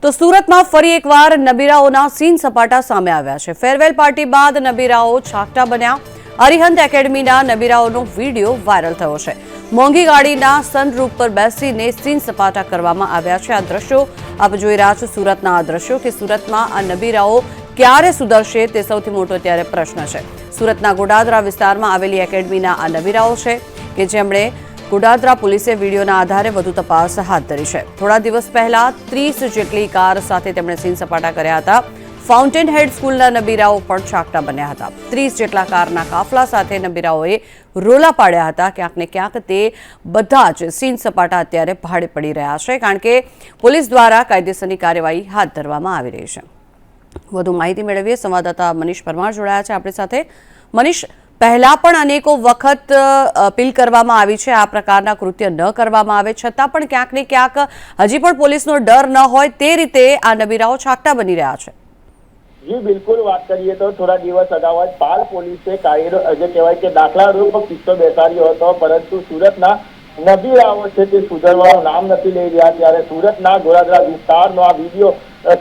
તો સુરતમાં ફરી એકવાર નબીરાઓના સીન સપાટા સામે આવ્યા છે। ફેરવેલ પાર્ટી બાદ નબીરાઓ છાકટા બન્યા। અરિહંત એકેડમીના નબીરાઓનો વિડીયો વાયરલ થયો છે। મોંઘી ગાડીના સનરૂફ પર બેસીને સીન સપાટા કરવામાં આવ્યા છે। આ દ્રશ્યો આપ જોઈ રહ્યા છો સુરતના આ દ્રશ્યો કે સુરતમાં આ નબીરાઓ ક્યારે સુધરશે તે સૌથી મોટો અત્યારે પ્રશ્ન છે। સુરતના ગોડાદરા વિસ્તારમાં આવેલી એકેડમીના આ નબીરાઓ છે કે જેમણે ગોડાદરા પોલીસે વીડિયોના આધારે વધુ તપાસ હાથ ધરી છે। થોડા દિવસ પહેલા 30 જેટલી કાર સાથે તેમણે સીન સપાટા કર્યા હતા। ફાઉન્ટેન હેડ સ્કૂલના નબીરાઓ પણ છાકટા બન્યા હતા। 30 જેટલા કારના કાફલા સાથે નબીરાઓએ રોલા પાડ્યા હતા। ક્યાંક ને ક્યાંક તે બધા જ સીન સપાટા અત્યારે ભાડે પડી રહ્યા છે, કારણ કે પોલીસ દ્વારા કાયદેસરની કાર્યવાહી હાથ ધરવામાં આવી રહી છે। વધુ માહિતી મેળવીએ, સંવાદદાતા મનીષ પરમાર જોડાયા છે આપણી સાથે। મનીષ, પહેલા પણ અનેકો વખત અપીલ કરવામાં આવી છે આ પ્રકારના કૃત્ય ન કરવામાં આવે, છતાં પણ ક્યાંક ને ક્યાંક હજી પણ પોલીસનો ડર ન હોય તે રીતે આ નબીરાઓ છાકટા બની રહ્યા છે। જી બિલકુલ, વાત કરીએ તો થોડા દિવસ અગાઉ જ પાલ પોલીસે જે કહેવાય કે દાખલારૂપ કિસ્સો બેસાડ્યો હતો, પરંતુ સુરતના નબીરાઓ છે તે સુધરવાનું નામ નથી લઈ રહ્યા। ત્યારે સુરતના ગોડાદરા વિસ્તારનો આ વિડીયો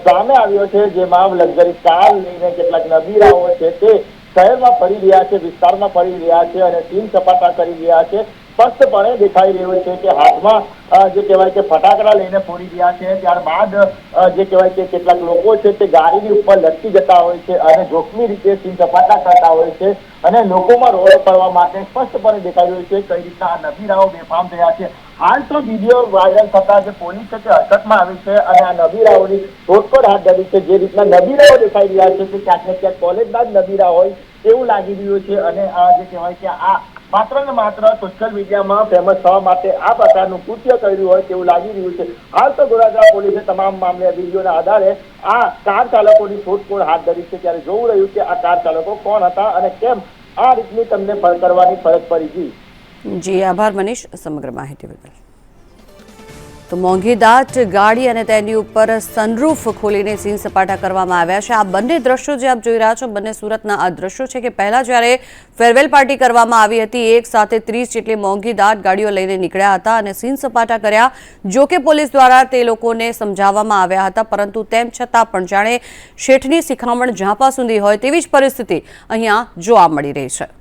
સામે આવ્યો છે, જેમાં લક્ઝરી કાર લઈને કેટલાક નબીરાઓ છે તે શહેરમાં ફરી રહ્યા છે, વિસ્તારમાં ફરી રહ્યા છે અને સીન સપાટા કરી રહ્યા છે। સ્પષ્ટપણે દેખાઈ રહ્યું છે કે હાથમાં જે કહેવાય કે ફટાકડા લઈને ફોડી રહ્યા છે। ત્યારબાદ જે કહેવાય કે કેટલાક લોકો છે તે ગાડીની ઉપર લટકી જતા હોય છે અને જોખમી રીતે સીન સપાટા કરતા હોય છે અને લોકોમાં રોડ કરવા માટે સ્પષ્ટપણે દેખાઈ રહ્યું છે કઈ રીતના આ નબીરાઓ બેફામ થયા છે। હાલ તો વિડીયો વાયરલ થતા જે પોલીસ છે તે હરકતમાં આવી છે અને આ નબીરાઓની શોધખોળ હાથ ધરી છે। જે રીતના નબીરાઓ દેખાઈ રહ્યા છે તે ક્યાંક ને ક્યાંક કોલેજના જ નબીરા હોય એવું લાગી રહ્યું છે અને આ જે કહેવાય કે આ માત્ર ને માત્ર સોશિયલ મીડિયામાં ફેમસ થવા માટે આ પ્રકારનું કૃત્ય કર્યું હોય તેવું લાગી રહ્યું છે। હાલ તો ગોડાદરા પોલીસે તમામ મામલે વિડીયોના આધારે આ કાર ચાલકોની શોધખોળ હાથ ધરી છે। ત્યારે જોવું રહ્યું કે આ કાર ચાલકો કોણ હતા અને કેમ આ રીતની તમને કરવાની ફરજ પડી। જી આભાર મનીષ સમગ્ર માહિતી બદલ। તો મોંઘીદાટ ગાડી અને તેની ઉપર સનરૂફ ખોલીને સીન સપાટા કરવામાં આવ્યા છે। આ બંને દ્રશ્યો જે આપ જોઈ રહ્યા છો, બંને સુરતના આ દ્રશ્યો છે કે પહેલા જ્યારે ફેરવેલ પાર્ટી કરવામાં આવી હતી, એક સાથે 30 જેટલી મોંઘીદાટ ગાડીઓ લઈને નીકળ્યા હતા અને સીન સપાટા કર્યા। જો કે પોલીસ દ્વારા તે લોકોને સમજાવવામાં આવ્યા હતા, પરંતુ તેમ છતાં પણ જાણે શેઠની શિખામણ ઝાંપા સુધી હોય તેવી જ પરિસ્થિતિ અહીંયા જોવા મળી રહી છે।